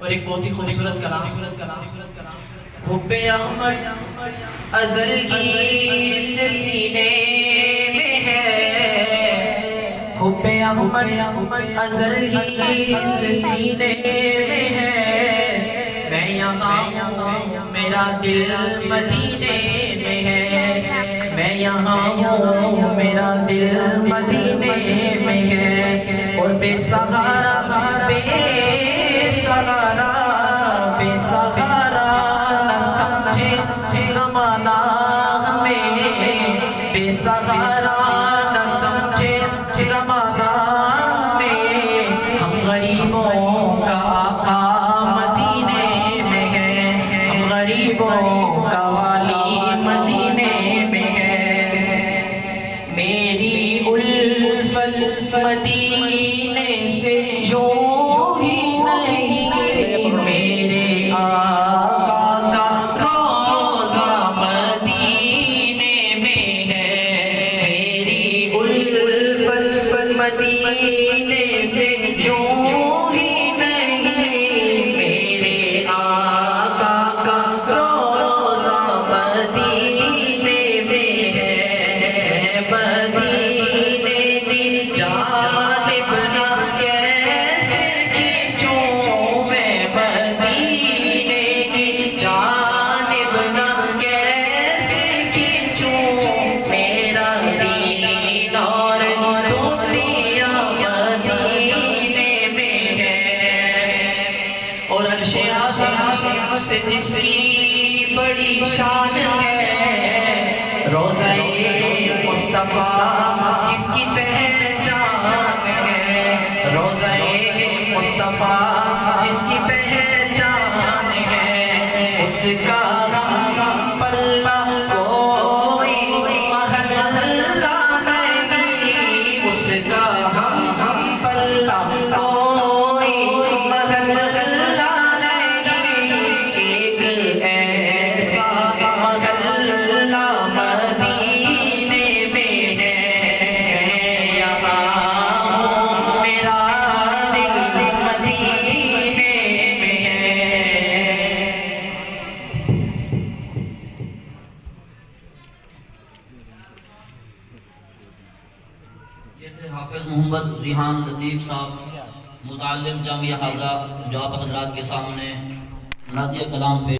اور ایک بہت ہی خوبصورت کلام حب احمد ازل ہی سے سینے میں ہے، حب احمد ازل ہی سے سینے میں ہے، میں یہاں ہوں میرا دل مدینے میں ہے، میں یہاں ہوں میرا دل مدینے میں ہے، اور بے سہارا بے سہارا نہ سمجھے زمانہ ہمیں، بے سہارا نہ سمجھے زمانہ ہمیں، ہم غریبوں کا آقا مدینے میں ہے، ہم غریبوں کا والی مدینے میں ہے، میری الفت مدینے سے سے جس کی بڑی شان ہے، روضہ مصطفیٰ جس کی پہچان ہے، روضہ مصطفیٰ جس کی پہچان ہے، اس کا پلہ کوئی محلہ نہیں، اس کا پلہ کوئی محلہ حافظ محمد ریحان لطیف صاحب متعلم جامعہ حاضہ جو آپ حضرات کے سامنے نعتیہ کلام پیش